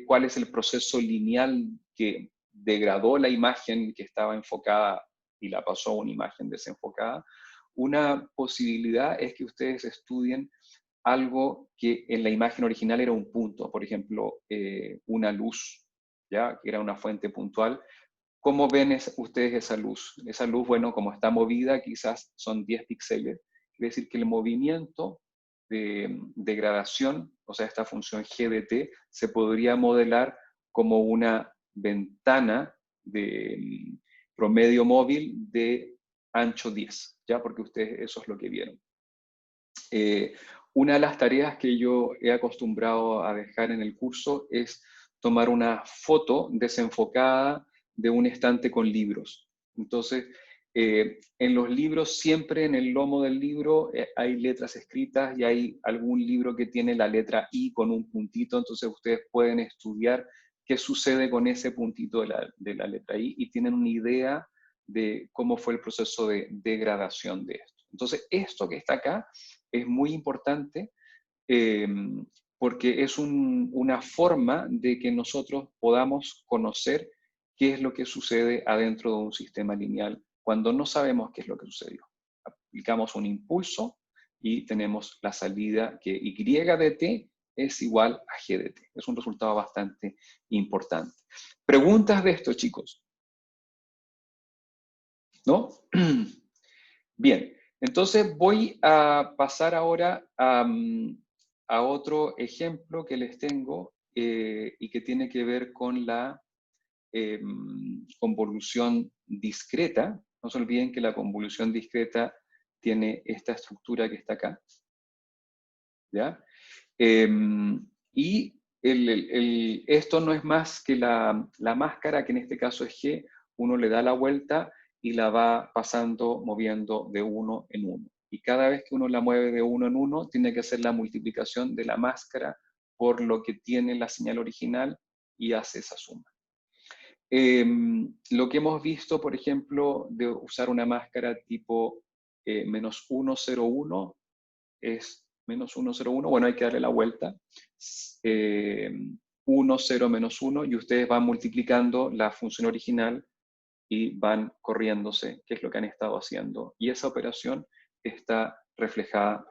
cuál es el proceso lineal que degradó la imagen que estaba enfocada y la pasó a una imagen desenfocada. Una posibilidad es que ustedes estudien algo que en la imagen original era un punto, por ejemplo, una luz, ¿ya? Que era una fuente puntual. ¿Cómo ven ustedes esa luz? Esa luz, bueno, como está movida, quizás son 10 píxeles. Quiere decir que el movimiento de degradación, o sea, esta función g de t, se podría modelar como una ventana de promedio móvil de ancho 10, ¿ya? Porque ustedes eso es lo que vieron. Una de las tareas que yo he acostumbrado a dejar en el curso es tomar una foto desenfocada de un estante con libros. Entonces, en los libros, siempre en el lomo del libro hay letras escritas y hay algún libro que tiene la letra I con un puntito, entonces ustedes pueden estudiar qué sucede con ese puntito de la letra I y tienen una idea de cómo fue el proceso de degradación de esto. Entonces, esto que está acá es muy importante porque es una forma de que nosotros podamos conocer qué es lo que sucede adentro de un sistema lineal cuando no sabemos qué es lo que sucedió. Aplicamos un impulso y tenemos la salida que Y de t es igual a G de t. Es un resultado bastante importante. ¿Preguntas de esto, chicos? ¿No? Bien, entonces voy a pasar ahora a otro ejemplo que les tengo y que tiene que ver con la convolución discreta. No se olviden que la convolución discreta tiene esta estructura que está acá. ¿Ya? Y esto no es más que la máscara, que en este caso es G, uno le da la vuelta y la va pasando, moviendo de uno en uno. Y cada vez que uno la mueve de uno en uno, tiene que hacer la multiplicación de la máscara por lo que tiene la señal original y hace esa suma. Lo que hemos visto, por ejemplo, de usar una máscara tipo menos 1, 0, 1, es menos 1, 0, 1, bueno, hay que darle la vuelta, 1, 0, menos 1, y ustedes van multiplicando la función original y van corriéndose, que es lo que han estado haciendo. Y esa operación está reflejada,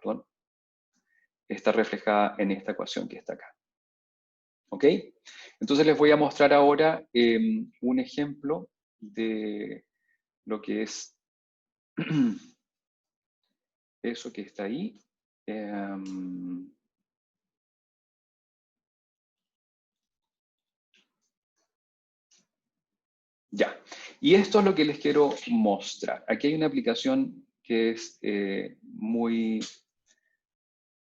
en esta ecuación que está acá. ¿Ok? Entonces les voy a mostrar ahora un ejemplo de lo que es eso que está ahí. Ya, y esto es lo que les quiero mostrar. Aquí hay una aplicación que es muy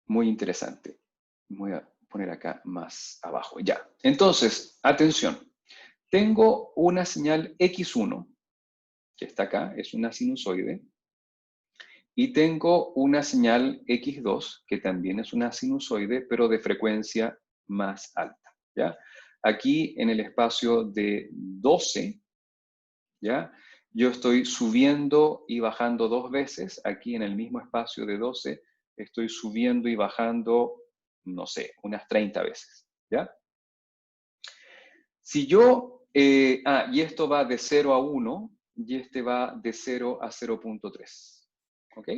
interesante. Voy a poner acá más abajo. Ya, entonces, atención. Tengo una señal X1, que está acá, es una sinusoide, y tengo una señal X2, que también es una sinusoide, pero de frecuencia más alta. ¿Ya? Aquí en el espacio de 12, ¿ya? Yo estoy subiendo y bajando 2 veces, aquí en el mismo espacio de 12, estoy subiendo y bajando, no sé, unas 30 veces, ¿ya? Si yo, y esto va de 0 a 1, y este va de 0 a 0.3. ¿Ok?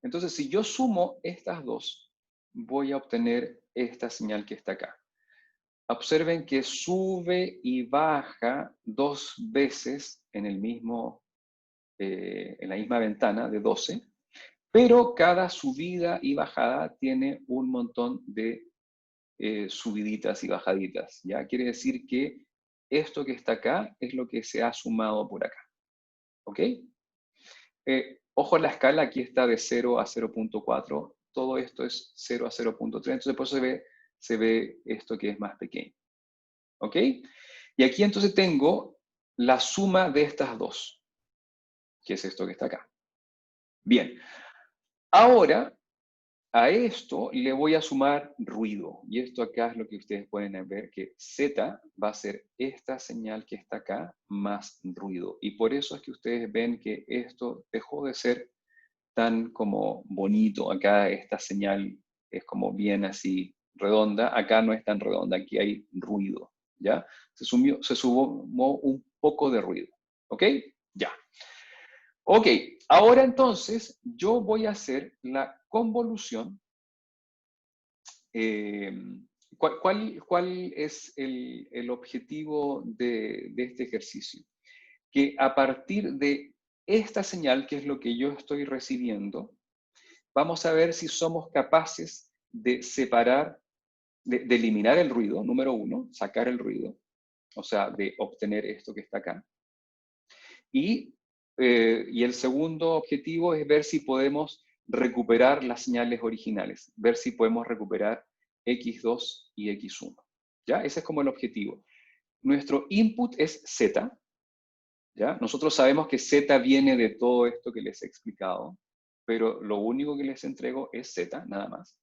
Entonces, si yo sumo estas dos, voy a obtener esta señal que está acá. Observen que sube y baja 2 veces en el mismo, en la misma ventana de 12, pero cada subida y bajada tiene un montón de subiditas y bajaditas. ¿Ya? Quiere decir que esto que está acá es lo que se ha sumado por acá. ¿Ok? Ojo en la escala, aquí está de 0 a 0.4. Todo esto es 0 a 0.3. Entonces, por eso se ve esto que es más pequeño. ¿Ok? Y aquí entonces tengo la suma de estas dos, que es esto que está acá. Bien. Ahora, a esto le voy a sumar ruido. Y esto acá es lo que ustedes pueden ver, que Z va a ser esta señal que está acá más ruido. Y por eso es que ustedes ven que esto dejó de ser tan como bonito. Acá esta señal es como bien así redonda. Acá no es tan redonda, aquí hay ruido. ¿Ya? Se sumó un poco de ruido. ¿Ok? Ya. Ok, ahora entonces yo voy a hacer la convolución. ¿Cuál es el objetivo de este ejercicio? Que a partir de esta señal, que es lo que yo estoy recibiendo, vamos a ver si somos capaces de separar, de eliminar el ruido, número 1, sacar el ruido, o sea, de obtener esto que está acá. Y el segundo objetivo es ver si podemos recuperar las señales originales, ver si podemos recuperar X2 y X1. ¿Ya? Ese es como el objetivo. Nuestro input es Z. ¿Ya? Nosotros sabemos que Z viene de todo esto que les he explicado, pero lo único que les entrego es Z, nada más.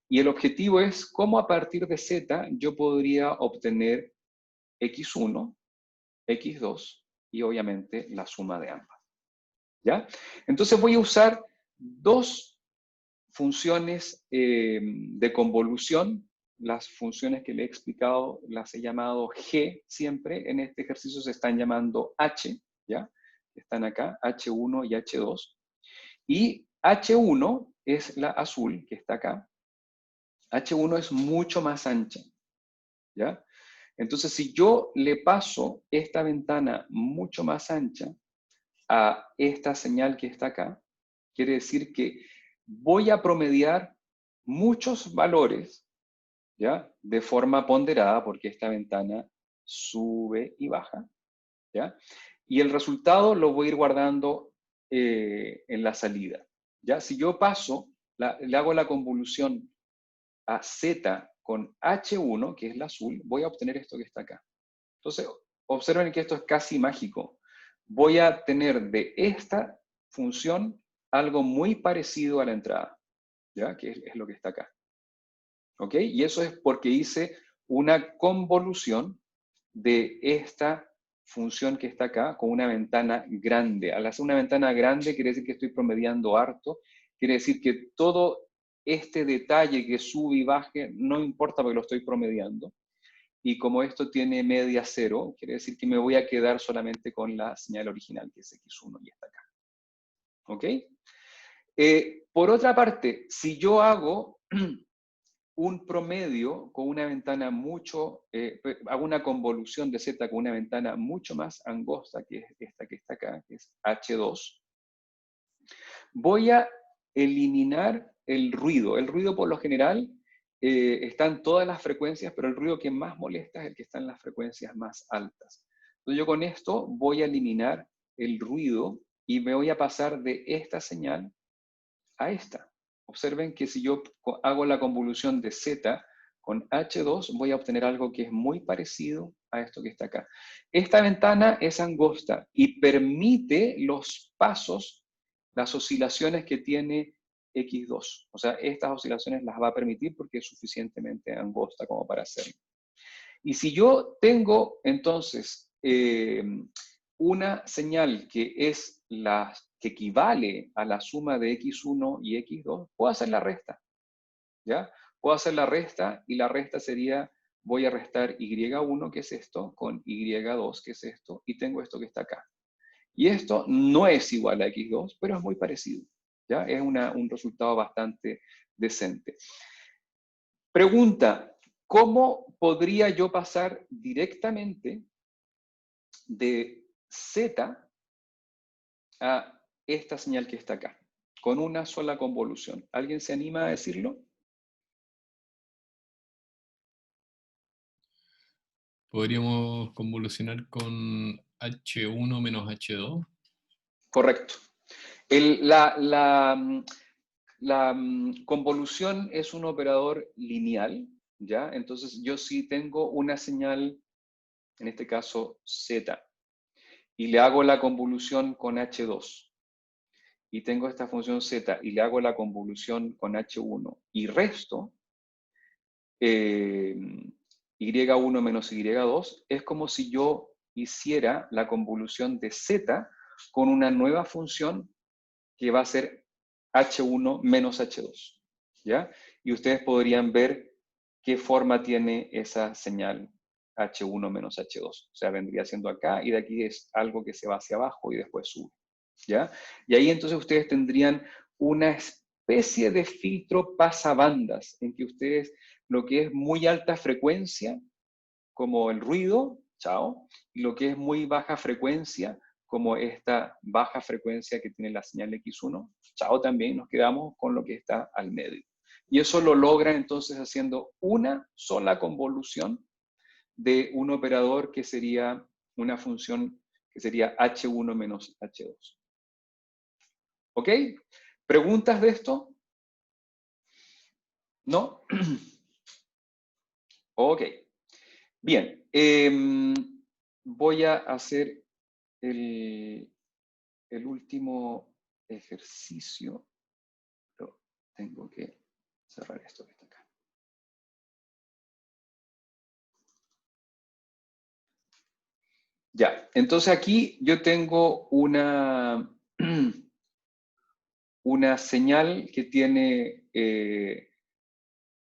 Y el objetivo es cómo a partir de Z yo podría obtener X1, X2 y obviamente la suma de ambas. ¿Ya? Entonces voy a usar dos funciones de convolución. Las funciones que le he explicado las he llamado G siempre. En este ejercicio se están llamando H, ¿ya? Están acá, H1 y H2. Y H1 es la azul, que está acá. H1 es mucho más ancha, ¿ya? Entonces, si yo le paso esta ventana mucho más ancha a esta señal que está acá, quiere decir que voy a promediar muchos valores, ¿ya? De forma ponderada, porque esta ventana sube y baja, ¿ya? Y el resultado lo voy a ir guardando en la salida, ¿ya? Si yo paso, le hago la convolución a Z con H1, que es la azul, voy a obtener esto que está acá. Entonces, observen que esto es casi mágico. Voy a tener de esta función algo muy parecido a la entrada, ¿ya? Que es lo que está acá. ¿Ok? Y eso es porque hice una convolución de esta función que está acá con una ventana grande. Al hacer una ventana grande quiere decir que estoy promediando harto, quiere decir que todo este detalle que sube y baje no importa porque lo estoy promediando. Y como esto tiene media 0, quiere decir que me voy a quedar solamente con la señal original, que es X1 y está acá. ¿Ok? Por otra parte, si yo hago un promedio con una ventana hago una convolución de Z con una ventana mucho más angosta, que es esta que está acá, que es H2, voy a eliminar el ruido. El ruido por lo general está en todas las frecuencias, pero el ruido que más molesta es el que está en las frecuencias más altas. Entonces yo con esto voy a eliminar el ruido y me voy a pasar de esta señal a esta. Observen que si yo hago la convolución de Z con H2, voy a obtener algo que es muy parecido a esto que está acá. Esta ventana es angosta y permite los pasos, las oscilaciones que tiene X2. O sea, estas oscilaciones las va a permitir porque es suficientemente angosta como para hacerlo. Y si yo tengo entonces una señal que es que equivale a la suma de X1 y X2, puedo hacer la resta, ¿ya? Puedo hacer la resta y la resta sería voy a restar Y1, que es esto, con Y2, que es esto, y tengo esto que está acá. Y esto no es igual a X2, pero es muy parecido. ¿Ya? Es un resultado bastante decente. Pregunta, ¿cómo podría yo pasar directamente de Z a esta señal que está acá, con una sola convolución? ¿Alguien se anima a decirlo? Podríamos convolucionar con H1 menos H2. Correcto. La convolución es un operador lineal, ¿ya? Entonces yo sí tengo una señal, en este caso Z, y le hago la convolución con H2, y tengo esta función Z, y le hago la convolución con H1, y resto, Y1 menos Y2, es como si yo hiciera la convolución de Z con una nueva función que va a ser H1 menos H2, ¿ya? Y ustedes podrían ver qué forma tiene esa señal H1 menos H2. O sea, vendría siendo acá, y de aquí es algo que se va hacia abajo y después sube, ¿ya? Y ahí entonces ustedes tendrían una especie de filtro pasabandas, en que ustedes, lo que es muy alta frecuencia, como el ruido, chao, y lo que es muy baja frecuencia, como esta baja frecuencia que tiene la señal X1, chao también, nos quedamos con lo que está al medio. Y eso lo logra entonces haciendo una sola convolución de un operador que sería una función que sería H1 menos H2. ¿Ok? ¿Preguntas de esto? ¿No? Ok. Bien. Voy a hacer el último ejercicio. Pero tengo que cerrar esto que está acá. Ya, entonces aquí yo tengo una señal que tiene,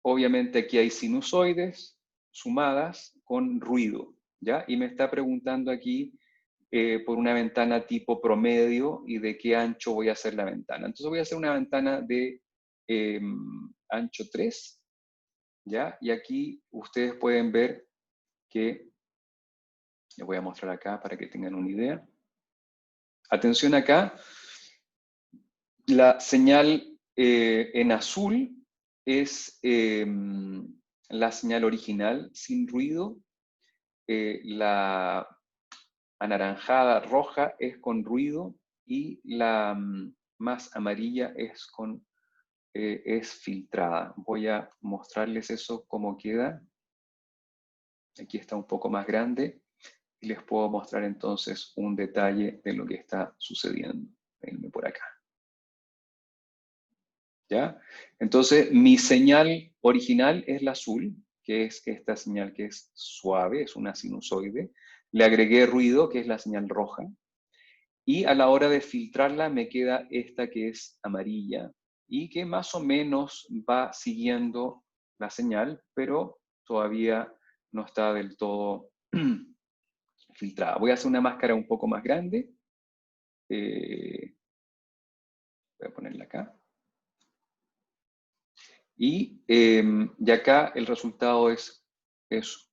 obviamente aquí hay sinusoides sumadas con ruido, ¿ya? Y me está preguntando aquí por una ventana tipo promedio y de qué ancho voy a hacer la ventana. Entonces voy a hacer una ventana de ancho 3, ¿ya? Y aquí ustedes pueden ver que, les voy a mostrar acá para que tengan una idea. Atención acá, la señal en azul es la señal original sin ruido, la anaranjada roja es con ruido y la más amarilla es filtrada. Voy a mostrarles eso cómo queda. Aquí está un poco más grande y les puedo mostrar entonces un detalle de lo que está sucediendo. Venme por acá. ¿Ya? Entonces, mi señal original es la azul, que es esta señal que es suave, es una sinusoide. Le agregué ruido, que es la señal roja. Y a la hora de filtrarla me queda esta que es amarilla y que más o menos va siguiendo la señal, pero todavía no está del todo filtrada. Voy a hacer una máscara un poco más grande. Voy a ponerla acá. Y acá el resultado es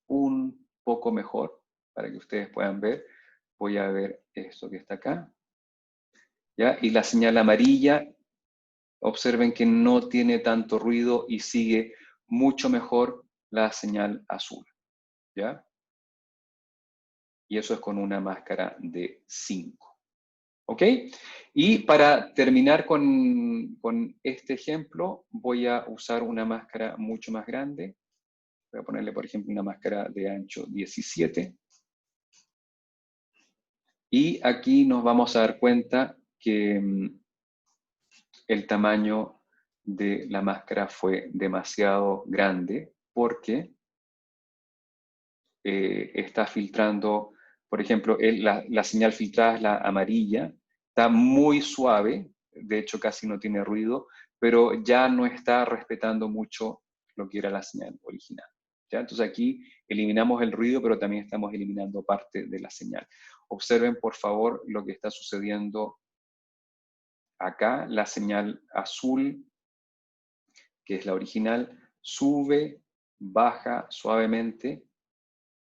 un poco mejor, para que ustedes puedan ver. Voy a ver esto que está acá. ¿Ya? Y la señal amarilla, observen que no tiene tanto ruido y sigue mucho mejor la señal azul. ¿Ya? Y eso es con una máscara de 5. ¿Ok? Y para terminar con este ejemplo, voy a usar una máscara mucho más grande. Voy a ponerle, por ejemplo, una máscara de ancho 17. Y aquí nos vamos a dar cuenta que el tamaño de la máscara fue demasiado grande porque está filtrando, por ejemplo, la señal filtrada es la amarilla, está muy suave, de hecho casi no tiene ruido, pero ya no está respetando mucho lo que era la señal original. ¿ya? Entonces aquí eliminamos el ruido, pero también estamos eliminando parte de la señal. Observen, por favor, lo que está sucediendo acá. La señal azul, que es la original, sube, baja suavemente,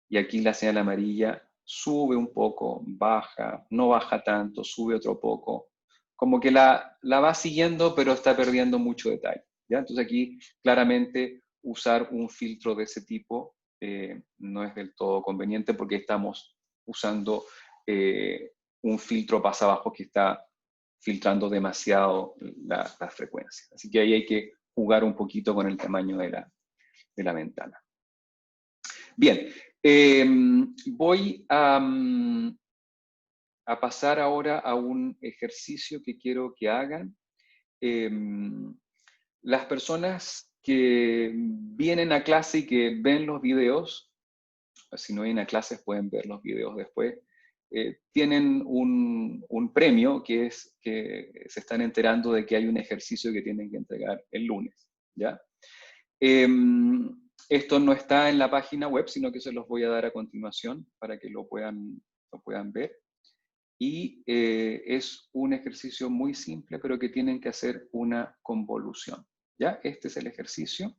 y aquí la señal amarilla sube un poco, baja, no baja tanto, sube otro poco. Como que la va siguiendo, pero está perdiendo mucho detalle, ¿ya? Entonces aquí, claramente, usar un filtro de ese tipo no es del todo conveniente porque estamos usando un filtro pasabajo que está filtrando demasiado la frecuencia. Así que ahí hay que jugar un poquito con el tamaño de la ventana. Bien, voy a pasar ahora a un ejercicio que quiero que hagan. Las personas que vienen a clase y que ven los videos, si no vienen a clases pueden ver los videos después, tienen un premio que es que se están enterando de que hay un ejercicio que tienen que entregar el lunes, ¿ya? Esto no está en la página web, sino que se los voy a dar a continuación para que lo puedan ver. Y es un ejercicio muy simple, pero que tienen que hacer una convolución, ¿ya? Este es el ejercicio.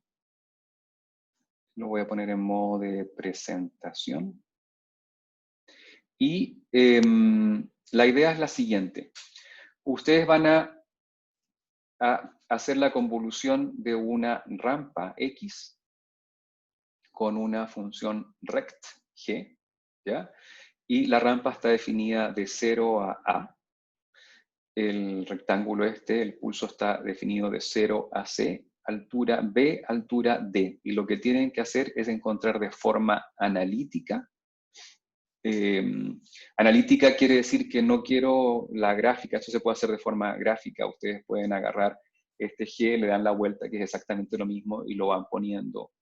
Lo voy a poner en modo de presentación. Y la idea es la siguiente. Ustedes van a hacer la convolución de una rampa X con una función rect, G, ¿ya? Y la rampa está definida de 0 a A. El rectángulo el pulso está definido de 0 a C, altura B, altura D. Y lo que tienen que hacer es encontrar de forma analítica. Analítica quiere decir que no quiero la gráfica, esto se puede hacer de forma gráfica. Ustedes pueden agarrar este G, le dan la vuelta, que es exactamente lo mismo, y lo van poniendo.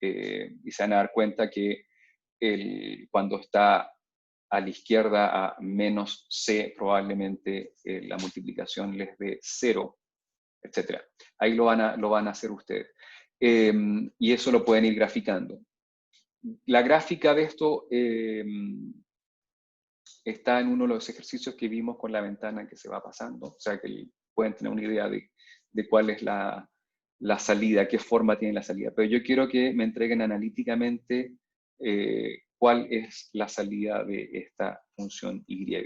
Y se van a dar cuenta que cuando está a la izquierda a menos C, probablemente la multiplicación les dé 0, etc. Ahí lo van a hacer ustedes. Y eso lo pueden ir graficando. La gráfica de esto está en uno de los ejercicios que vimos con la ventana que se va pasando, o sea que pueden tener una idea de cuál es la salida, qué forma tiene la salida. Pero yo quiero que me entreguen analíticamente cuál es la salida de esta función Y.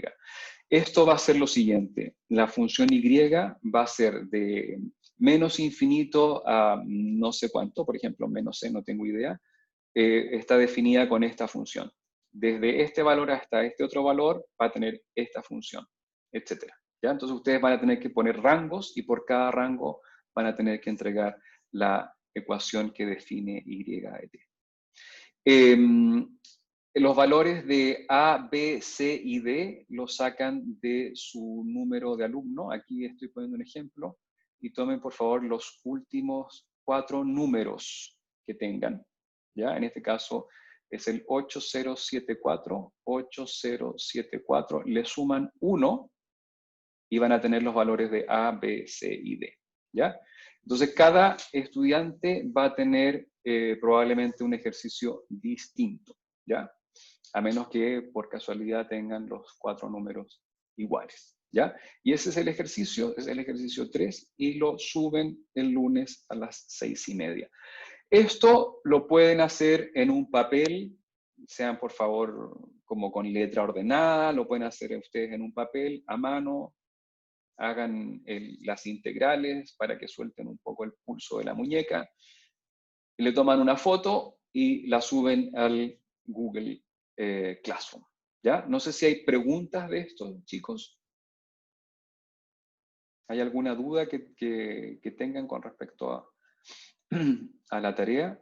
Esto va a ser lo siguiente. La función Y va a ser de menos infinito a no sé cuánto, por ejemplo, menos C, no tengo idea, está definida con esta función. Desde este valor hasta este otro valor va a tener esta función, etc. ¿Ya? Entonces ustedes van a tener que poner rangos y por cada rango van a tener que entregar la ecuación que define Y de t. Los valores de A, B, C y D los sacan de su número de alumno. Aquí estoy poniendo un ejemplo. Y tomen, por favor, los últimos 4 números que tengan. ¿Ya? En este caso es el 8074, 8074. Le suman 1 y van a tener los valores de A, B, C y D. ¿Ya? Entonces, cada estudiante va a tener probablemente un ejercicio distinto. ¿Ya? A menos que por casualidad tengan los 4 números iguales, ¿ya? Y ese es el ejercicio 3, y lo suben el lunes a las 6:30. Esto lo pueden hacer en un papel, sean por favor como con letra ordenada, lo pueden hacer ustedes en un papel, a mano, hagan las integrales para que suelten un poco el pulso de la muñeca, y le toman una foto y la suben al Google Classroom. ¿Ya? No sé si hay preguntas de esto, chicos. ¿Hay alguna duda que tengan con respecto a la tarea?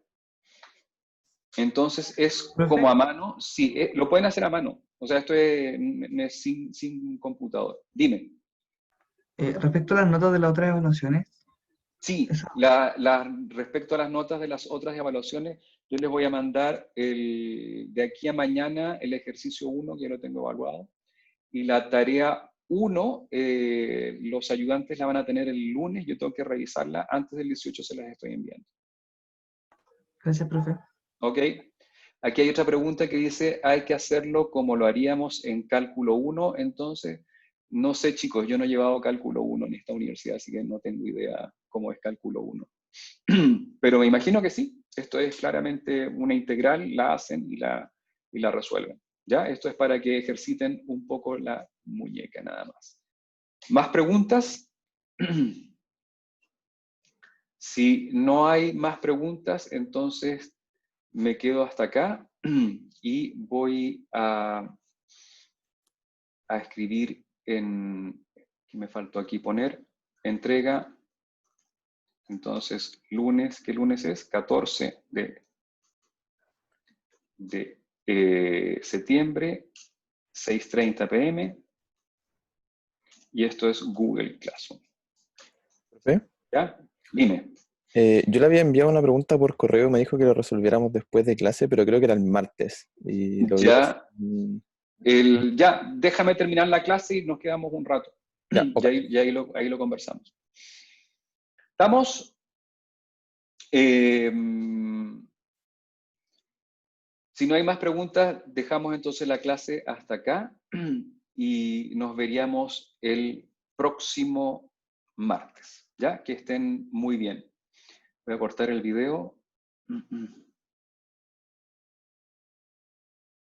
Entonces, ¿es como a mano? Sí, lo pueden hacer a mano. O sea, esto es sin computador. Dime. Respecto a las notas de las otras evaluaciones. Sí, respecto a las notas de las otras evaluaciones, yo les voy a mandar de aquí a mañana el ejercicio 1, que lo tengo evaluado, y la tarea 1, los ayudantes la van a tener el lunes, yo tengo que revisarla, antes del 18 se las estoy enviando. Gracias, profe. ¿Ok? Aquí hay otra pregunta que dice, ¿hay que hacerlo como lo haríamos en cálculo 1? Entonces, no sé, chicos, yo no he llevado cálculo 1 en esta universidad, así que no tengo idea cómo es cálculo 1. Pero me imagino que sí. Esto es claramente una integral, la hacen y la resuelven. ¿Ya? Esto es para que ejerciten un poco la muñeca, nada más. ¿Más preguntas? Si no hay más preguntas, entonces me quedo hasta acá y voy a escribir en, ¿qué me faltó aquí poner? Entrega, entonces lunes, ¿qué lunes es? 14 de septiembre, 6:30 p.m. Y esto es Google Classroom. Profe, ¿Ya? Dime. yo le había enviado una pregunta por correo y me dijo que lo resolviéramos después de clase, pero creo que era el martes. Y lo vi Ya, así. ya, déjame terminar la clase y nos quedamos un rato. Ya, ok. Y ahí lo conversamos. ¿Estamos? Si no hay más preguntas, dejamos entonces la clase hasta acá y nos veríamos el próximo martes. ¿Ya? Que estén muy bien. Voy a cortar el video.